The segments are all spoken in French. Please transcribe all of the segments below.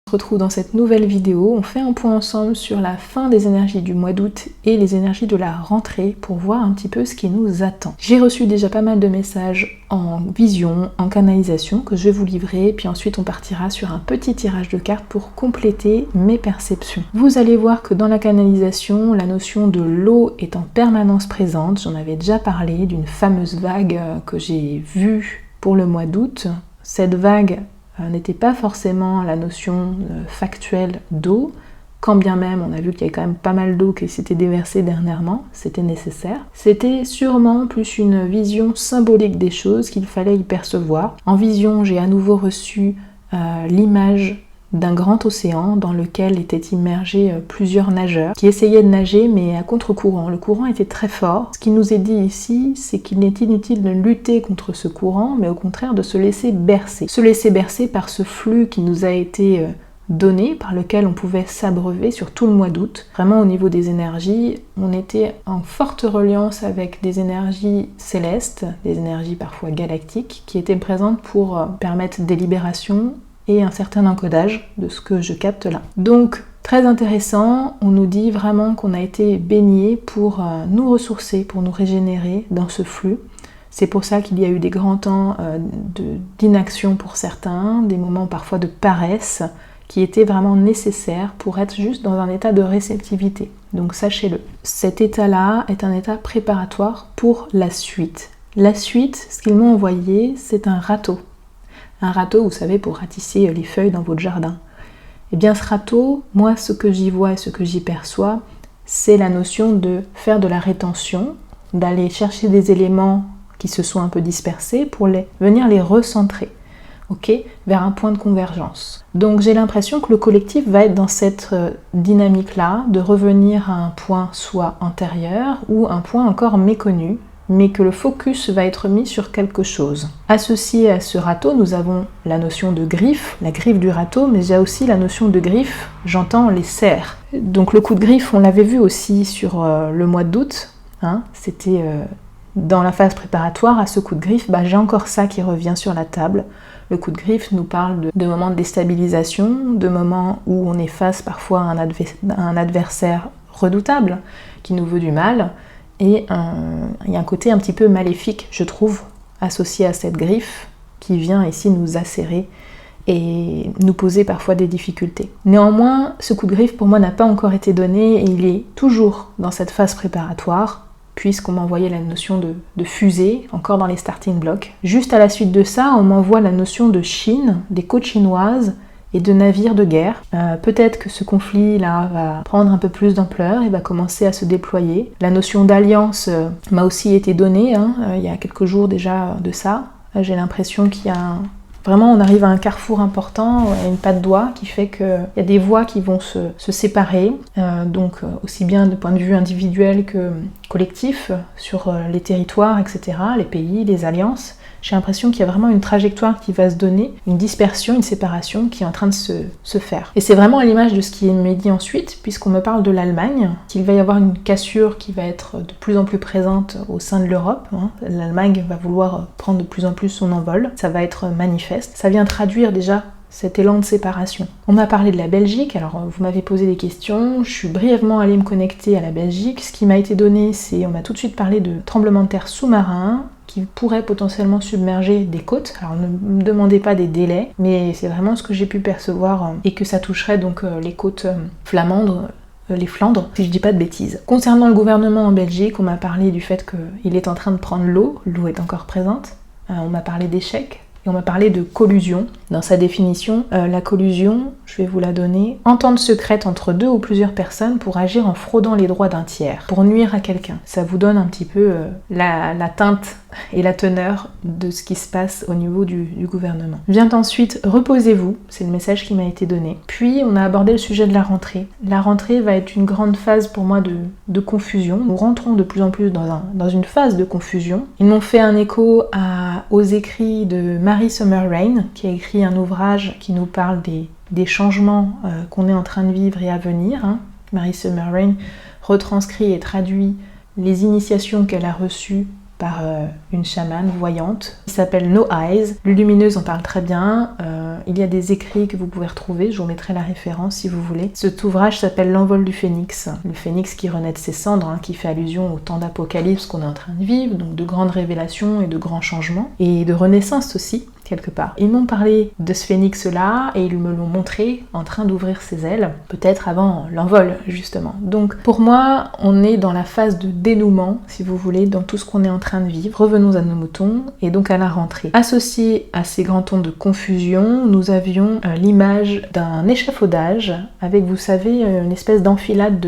On se retrouve dans cette nouvelle vidéo, on fait un point ensemble sur la fin des énergies du mois d'août et les énergies de la rentrée pour voir un petit peu ce qui nous attend. J'ai reçu déjà pas mal de messages en vision, en canalisation que je vais vous livrer, puis ensuite on partira sur un petit tirage de cartes pour compléter mes perceptions. Vous allez voir que dans la canalisation, la notion de l'eau est en permanence présente. J'en avais déjà parlé d'une fameuse vague que j'ai vue pour le mois d'août. Cette vague n'était pas forcément la notion factuelle d'eau, quand bien même on a vu qu'il y avait quand même pas mal d'eau qui s'était déversée dernièrement, c'était nécessaire. C'était sûrement plus une vision symbolique des choses qu'il fallait y percevoir. En vision, j'ai à nouveau reçu l'image d'un grand océan dans lequel étaient immergés plusieurs nageurs qui essayaient de nager mais à contre-courant. Le courant était très fort. Ce qui nous est dit ici, c'est qu'il n'est inutile de lutter contre ce courant, mais au contraire de se laisser bercer. Se laisser bercer par ce flux qui nous a été donné, par lequel on pouvait s'abreuver sur tout le mois d'août. Vraiment au niveau des énergies, on était en forte reliance avec des énergies célestes, des énergies parfois galactiques, qui étaient présentes pour permettre des libérations et un certain encodage de ce que je capte là. Donc, très intéressant, on nous dit vraiment qu'on a été baigné pour nous ressourcer, pour nous régénérer dans ce flux. C'est pour ça qu'il y a eu des grands temps d'inaction pour certains, des moments parfois de paresse, qui étaient vraiment nécessaires pour être juste dans un état de réceptivité. Donc sachez-le. Cet état-là est un état préparatoire pour la suite. La suite, ce qu'ils m'ont envoyé, c'est un râteau. Un râteau, vous savez, pour ratisser les feuilles dans votre jardin. Et bien ce râteau, moi ce que j'y vois et ce que j'y perçois, c'est la notion de faire de la rétention, d'aller chercher des éléments qui se sont un peu dispersés pour venir les recentrer, vers un point de convergence. Donc j'ai l'impression que le collectif va être dans cette dynamique-là, de revenir à un point soit antérieur ou un point encore méconnu, mais que le focus va être mis sur quelque chose. Associé à ce râteau, nous avons la notion de griffe, la griffe du râteau, mais il y a aussi la notion de griffe, j'entends les serres. Donc le coup de griffe, on l'avait vu aussi sur le mois d'août, c'était dans la phase préparatoire à ce coup de griffe, j'ai encore ça qui revient sur la table. Le coup de griffe nous parle de moments de déstabilisation, de moments où on est face parfois à un adversaire redoutable qui nous veut du mal. Et il y a un côté un petit peu maléfique, je trouve, associé à cette griffe qui vient ici nous acérer et nous poser parfois des difficultés. Néanmoins, ce coup de griffe pour moi n'a pas encore été donné et il est toujours dans cette phase préparatoire puisqu'on m'a envoyé la notion de fusée, encore dans les starting blocks. Juste à la suite de ça, on m'envoie la notion de Chine, des côtes chinoises, et de navires de guerre. Peut-être que ce conflit-là va prendre un peu plus d'ampleur et va commencer à se déployer. La notion d'alliance m'a aussi été donnée, il y a quelques jours déjà de ça. J'ai l'impression qu'il y a vraiment, on arrive à un carrefour important, à une patte d'oie qui fait qu'il y a des voies qui vont se séparer, donc aussi bien de point de vue individuel que collectif, sur les territoires, etc., les pays, les alliances. J'ai l'impression qu'il y a vraiment une trajectoire qui va se donner, une dispersion, une séparation qui est en train de se faire. Et c'est vraiment à l'image de ce qui m'est dit ensuite, puisqu'on me parle de l'Allemagne, qu'il va y avoir une cassure qui va être de plus en plus présente au sein de l'Europe. L'Allemagne va vouloir prendre de plus en plus son envol, ça va être manifeste. Ça vient traduire déjà cet élan de séparation. On m'a parlé de la Belgique, alors vous m'avez posé des questions, je suis brièvement allée me connecter à la Belgique. Ce qui m'a été donné, c'est, on m'a tout de suite parlé de tremblements de terre sous-marins, qui pourrait potentiellement submerger des côtes. Alors ne me demandez pas des délais, mais c'est vraiment ce que j'ai pu percevoir et que ça toucherait donc les côtes flamandes, les Flandres, si je dis pas de bêtises. Concernant le gouvernement en Belgique, on m'a parlé du fait qu'il est en train de prendre l'eau est encore présente. On m'a parlé d'échec. Et on m'a parlé de collusion. Dans sa définition, la collusion, je vais vous la donner, entente secrète entre deux ou plusieurs personnes pour agir en fraudant les droits d'un tiers, pour nuire à quelqu'un. Ça vous donne un petit peu la teinte et la teneur de ce qui se passe au niveau du gouvernement. Vient ensuite, reposez-vous, c'est le message qui m'a été donné. Puis on a abordé le sujet de la rentrée. La rentrée va être une grande phase pour moi de confusion. Nous rentrons de plus en plus dans une phase de confusion. Ils m'ont fait un écho aux écrits de Mary Summer-Rain, qui a écrit un ouvrage qui nous parle des changements qu'on est en train de vivre et à venir. Mary Summer-Rain retranscrit et traduit les initiations qu'elle a reçues par une chamane voyante qui s'appelle No Eyes. Lumineuse en parle très bien. Il y a des écrits que vous pouvez retrouver, je vous mettrai la référence si vous voulez. Cet ouvrage s'appelle L'envol du phénix. Le phénix qui renaît de ses cendres, qui fait allusion au temps d'apocalypse qu'on est en train de vivre, donc de grandes révélations et de grands changements, et de renaissance aussi, quelque part. Ils m'ont parlé de ce phénix-là et ils me l'ont montré en train d'ouvrir ses ailes, peut-être avant l'envol justement. Donc pour moi, on est dans la phase de dénouement, si vous voulez, dans tout ce qu'on est en train de vivre. Revenons à nos moutons et donc à la rentrée. Associé à ces grands tons de confusion, nous avions l'image d'un échafaudage avec, vous savez, une espèce d'enfilade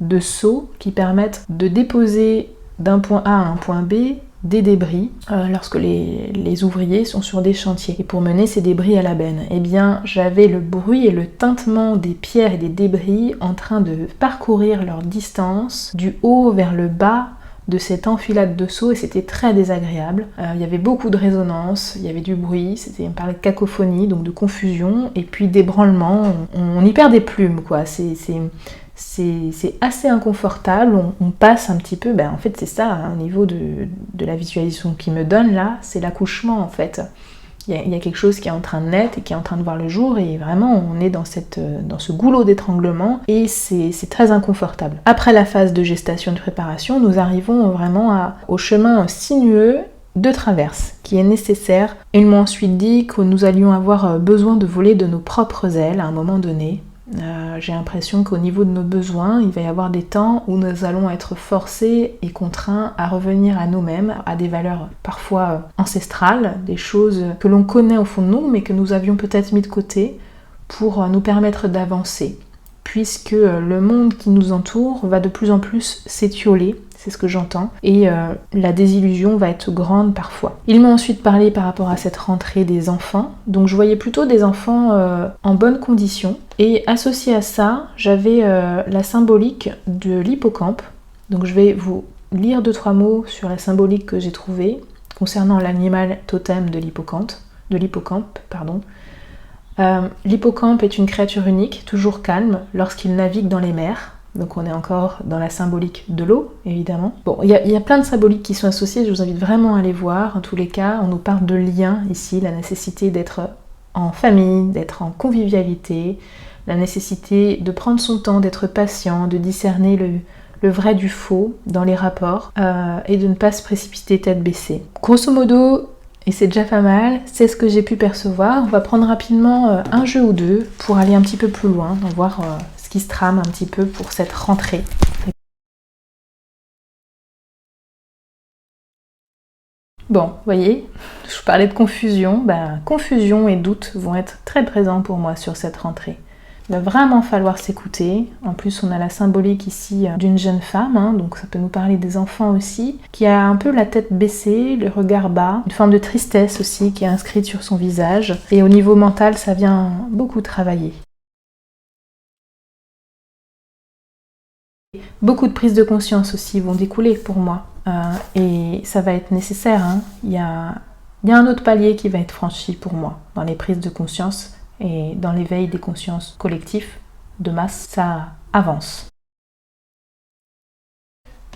de seaux qui permettent de déposer d'un point A à un point B des débris lorsque les ouvriers sont sur des chantiers et pour mener ces débris à la benne. Eh bien, j'avais le bruit et le tintement des pierres et des débris en train de parcourir leur distance du haut vers le bas de cette enfilade de seaux et c'était très désagréable. Il y avait beaucoup de résonance, il y avait du bruit, on parlait de cacophonie, donc de confusion et puis d'ébranlement. On y perd des plumes, quoi. C'est assez inconfortable, on passe un petit peu, en fait c'est ça, au niveau de la visualisation qu'il me donne là, c'est l'accouchement en fait. Il y a quelque chose qui est en train de naître et qui est en train de voir le jour et vraiment on est dans ce goulot d'étranglement et c'est très inconfortable. Après la phase de gestation de préparation, nous arrivons vraiment au chemin sinueux de traverse qui est nécessaire. Ils m'ont ensuite dit que nous allions avoir besoin de voler de nos propres ailes à un moment donné. J'ai l'impression qu'au niveau de nos besoins, il va y avoir des temps où nous allons être forcés et contraints à revenir à nous-mêmes, à des valeurs parfois ancestrales, des choses que l'on connaît au fond de nous, mais que nous avions peut-être mis de côté pour nous permettre d'avancer, puisque le monde qui nous entoure va de plus en plus s'étioler, c'est ce que j'entends, et la désillusion va être grande parfois. Ils m'ont ensuite parlé par rapport à cette rentrée des enfants, donc je voyais plutôt des enfants en bonne condition, et associé à ça, j'avais la symbolique de l'hippocampe, donc je vais vous lire 2-3 mots sur la symbolique que j'ai trouvée concernant l'animal totem de l'hippocampe. L'hippocampe est une créature unique, toujours calme, lorsqu'il navigue dans les mers. Donc on est encore dans la symbolique de l'eau, évidemment. Bon, il y a plein de symboliques qui sont associées, je vous invite vraiment à les voir. En tous les cas, on nous parle de lien ici, la nécessité d'être en famille, d'être en convivialité, la nécessité de prendre son temps, d'être patient, de discerner le vrai du faux dans les rapports et de ne pas se précipiter tête baissée. Grosso modo, et c'est déjà pas mal, c'est ce que j'ai pu percevoir. On va prendre rapidement un jeu ou deux pour aller un petit peu plus loin, voir ce qui se trame un petit peu pour cette rentrée. Bon, vous voyez, je parlais de confusion. Confusion et doute vont être très présents pour moi sur cette rentrée. Il va vraiment falloir s'écouter. En plus, on a la symbolique ici d'une jeune femme, donc ça peut nous parler des enfants aussi, qui a un peu la tête baissée, le regard bas, une forme de tristesse aussi qui est inscrite sur son visage. Et au niveau mental, ça vient beaucoup travailler. Beaucoup de prises de conscience aussi vont découler pour moi. Et ça va être nécessaire. Il y a un autre palier qui va être franchi pour moi dans les prises de conscience. Et dans l'éveil des consciences collectifs de masse, ça avance.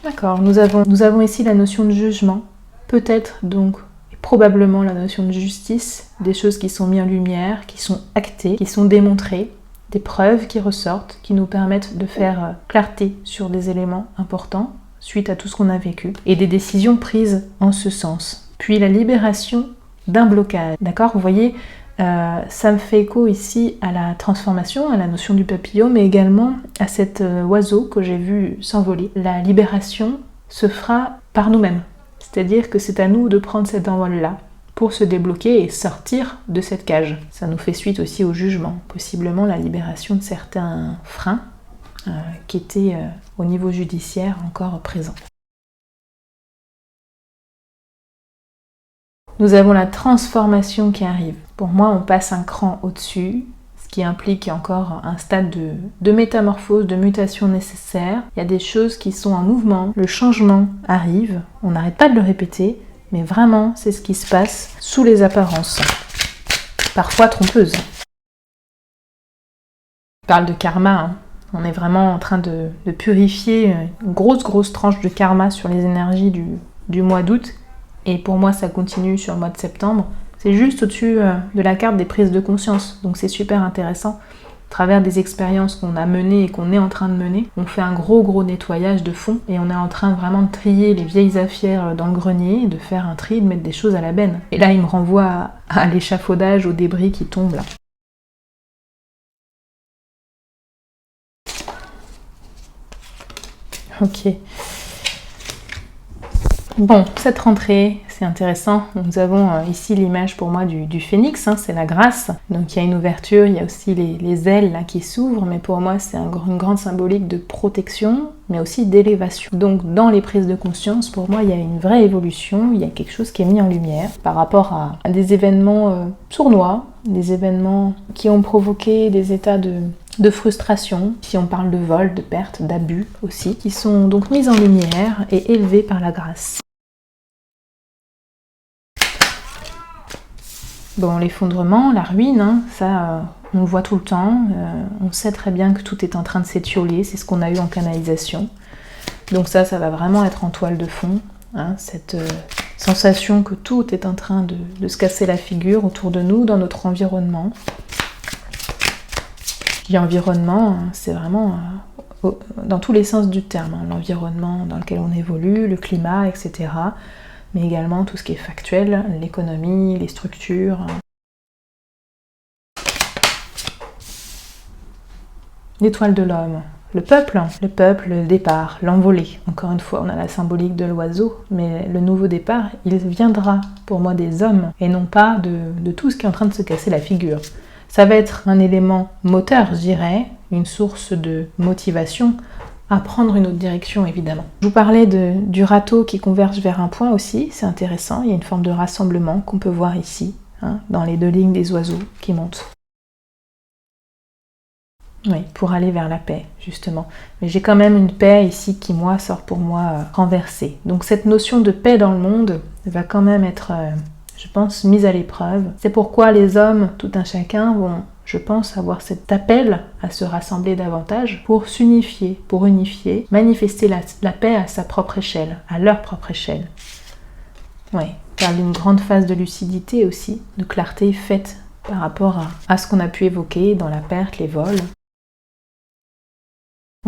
D'accord, nous avons ici la notion de jugement, peut-être donc, et probablement la notion de justice, des choses qui sont mises en lumière, qui sont actées, qui sont démontrées, des preuves qui ressortent, qui nous permettent de faire clarté sur des éléments importants suite à tout ce qu'on a vécu, et des décisions prises en ce sens. Puis la libération d'un blocage, d'accord, vous voyez, ça me fait écho ici à la transformation, à la notion du papillon, mais également à cet oiseau que j'ai vu s'envoler. La libération se fera par nous-mêmes, c'est-à-dire que c'est à nous de prendre cet envol-là pour se débloquer et sortir de cette cage. Ça nous fait suite aussi au jugement, possiblement la libération de certains freins qui étaient au niveau judiciaire encore présents. Nous avons la transformation qui arrive. Pour moi, on passe un cran au-dessus, ce qui implique encore un stade de métamorphose, de mutation nécessaire. Il y a des choses qui sont en mouvement, le changement arrive, on n'arrête pas de le répéter, mais vraiment, c'est ce qui se passe sous les apparences, parfois trompeuses. On parle de karma, on est vraiment en train de purifier une grosse tranche de karma sur les énergies du mois d'août, et pour moi ça continue sur le mois de septembre, c'est juste au-dessus de la carte des prises de conscience. Donc c'est super intéressant. À travers des expériences qu'on a menées et qu'on est en train de mener, on fait un gros nettoyage de fond et on est en train vraiment de trier les vieilles affaires dans le grenier, de faire un tri, de mettre des choses à la benne. Et là, il me renvoie à l'échafaudage, aux débris qui tombent là. Ok. Bon, cette rentrée, c'est intéressant. Nous avons ici l'image pour moi du phénix, hein, c'est la grâce. Donc il y a une ouverture, il y a aussi les ailes là, qui s'ouvrent, mais pour moi c'est une grande symbolique de protection, mais aussi d'élévation. Donc dans les prises de conscience, pour moi il y a une vraie évolution, il y a quelque chose qui est mis en lumière par rapport à des événements sournois, des événements qui ont provoqué des états de frustration, si on parle de vol, de perte, d'abus aussi, qui sont donc mis en lumière et élevés par la grâce. Bon, l'effondrement, la ruine, hein, ça, on le voit tout le temps. On sait très bien que tout est en train de s'étioler. C'est ce qu'on a eu en canalisation. Donc ça va vraiment être en toile de fond. Hein, cette sensation que tout est en train de se casser la figure autour de nous, dans notre environnement. Et environnement, c'est vraiment dans tous les sens du terme. Hein, l'environnement dans lequel on évolue, le climat, etc., mais également tout ce qui est factuel, l'économie, les structures. L'étoile de l'homme, le peuple, le départ, l'envolée. Encore une fois, on a la symbolique de l'oiseau, mais le nouveau départ, il viendra pour moi des hommes, et non pas de tout ce qui est en train de se casser la figure. Ça va être un élément moteur, je dirais, une source de motivation, à prendre une autre direction évidemment. Je vous parlais du râteau qui converge vers un point aussi, c'est intéressant, il y a une forme de rassemblement qu'on peut voir ici, hein, dans les deux lignes des oiseaux qui montent. Oui, pour aller vers la paix, justement. Mais j'ai quand même une paix ici qui, moi, sort pour moi renversée. Donc cette notion de paix dans le monde va quand même être, je pense, mise à l'épreuve. C'est pourquoi les hommes, tout un chacun, vont, je pense, avoir cet appel à se rassembler davantage pour s'unifier, pour unifier, manifester la paix à sa propre échelle, à leur propre échelle. Oui, parle d'une grande phase de lucidité aussi, de clarté faite par rapport à ce qu'on a pu évoquer dans la perte, les vols.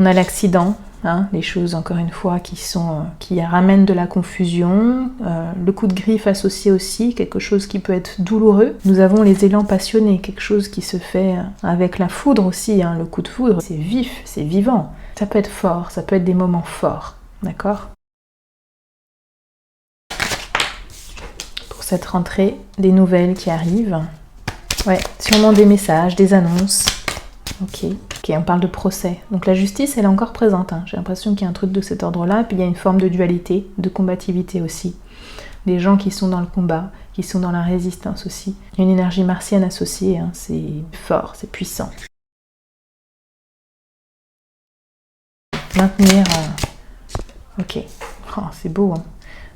On a l'accident, hein, les choses encore une fois qui ramènent de la confusion, le coup de griffe associé aussi, quelque chose qui peut être douloureux. Nous avons les élans passionnés, quelque chose qui se fait avec la foudre aussi, hein, le coup de foudre, c'est vif, c'est vivant. Ça peut être fort, ça peut être des moments forts, d'accord ? Pour cette rentrée, des nouvelles qui arrivent. Ouais, sûrement des messages, des annonces. Ok, on parle de procès. Donc la justice, elle est encore présente. Hein. J'ai l'impression qu'il y a un truc de cet ordre-là. Puis il y a une forme de dualité, de combativité aussi. Des gens qui sont dans le combat, qui sont dans la résistance aussi. Il y a une énergie martienne associée. Hein. C'est fort, c'est puissant. Maintenir... Ok. Oh, c'est beau. Hein.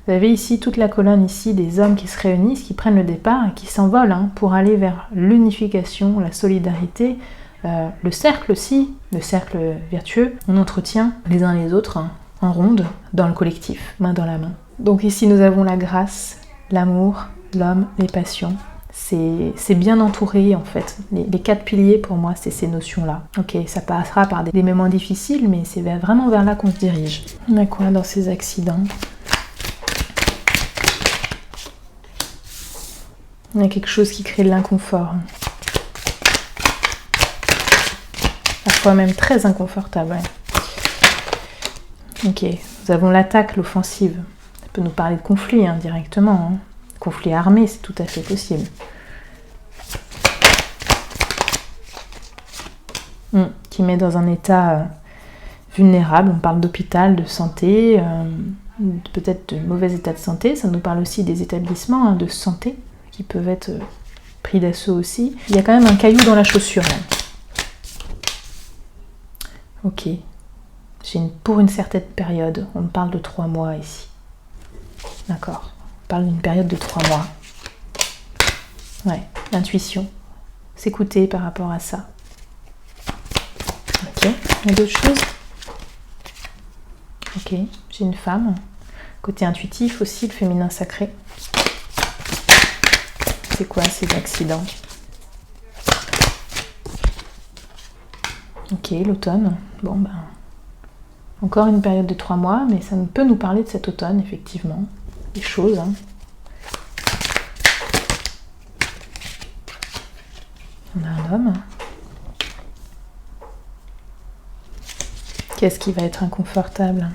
Vous avez ici toute la colonne ici des hommes qui se réunissent, qui prennent le départ et qui s'envolent hein, pour aller vers l'unification, la solidarité, le cercle aussi, le cercle vertueux. On entretient les uns les autres hein, en ronde dans le collectif, main dans la main. Donc ici nous avons la grâce, l'amour, l'homme, les passions. C'est bien entouré en fait. Les 4 piliers pour moi c'est ces notions-là. Ok, ça passera par des moments difficiles mais c'est vraiment vers là qu'on se dirige. On a quoi dans ces accidents ? Il y a quelque chose qui crée de l'inconfort. Parfois même très inconfortable. Ouais. Ok, nous avons l'attaque, l'offensive. Ça peut nous parler de conflit hein, directement. Hein. Conflit armé, c'est tout à fait possible. Qui met dans un état vulnérable. On parle d'hôpital, de santé, peut-être de mauvais état de santé. Ça nous parle aussi des établissements hein, de santé qui peuvent être pris d'assaut aussi. Il y a quand même un caillou dans la chaussure. Là. Ok. Pour une certaine période, on parle de 3 mois ici. D'accord. On parle d'une période de 3 mois. Ouais, l'intuition. S'écouter par rapport à ça. Ok. Il y a d'autres choses ? Ok. J'ai une femme. Côté intuitif aussi, le féminin sacré. C'est quoi ces accidents? Ok, l'automne. Bon, ben, encore une période de 3 mois, mais ça peut nous parler de cet automne, effectivement. Des choses, hein. On a un homme. Qu'est-ce qui va être inconfortable?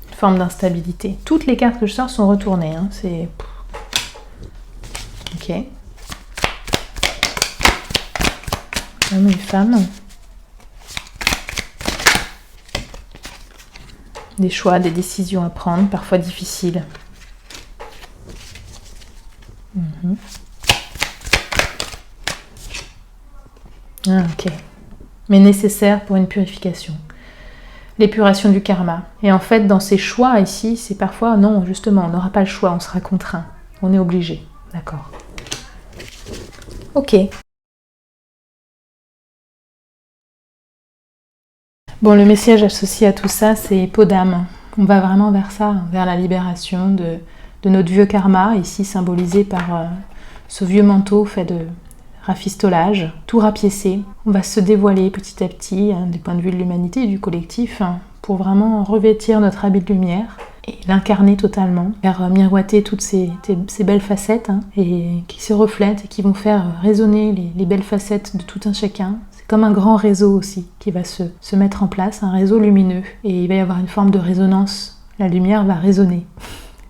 Une forme d'instabilité. Toutes les cartes que je sors sont retournées, hein. C'est... Ok. Homme et femme. Des choix, des décisions à prendre, parfois difficiles. Ah, ok. Mais nécessaire pour une purification. L'épuration du karma. Et en fait, dans ces choix ici, c'est parfois, non, justement, on n'aura pas le choix, on sera contraint. On est obligé. D'accord. Ok. Bon, le message associé à tout ça, c'est peau d'âme. On va vraiment vers ça, vers la libération de notre vieux karma, ici symbolisé par ce vieux manteau fait de rafistolage, tout rapiécé. On va se dévoiler petit à petit, hein, du point de vue de l'humanité et du collectif, hein, pour vraiment revêtir notre habit de lumière et l'incarner totalement, faire miroiter toutes ces belles facettes, hein, et qui se reflètent et qui vont faire résonner les belles facettes de tout un chacun. C'est comme un grand réseau aussi qui va se mettre en place, un réseau lumineux, et il va y avoir une forme de résonance. La lumière va résonner.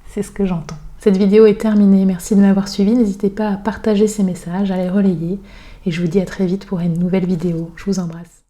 C'est ce que j'entends. Cette vidéo est terminée, merci de m'avoir suivi, n'hésitez pas à partager ces messages, à les relayer, et je vous dis à très vite pour une nouvelle vidéo. Je vous embrasse.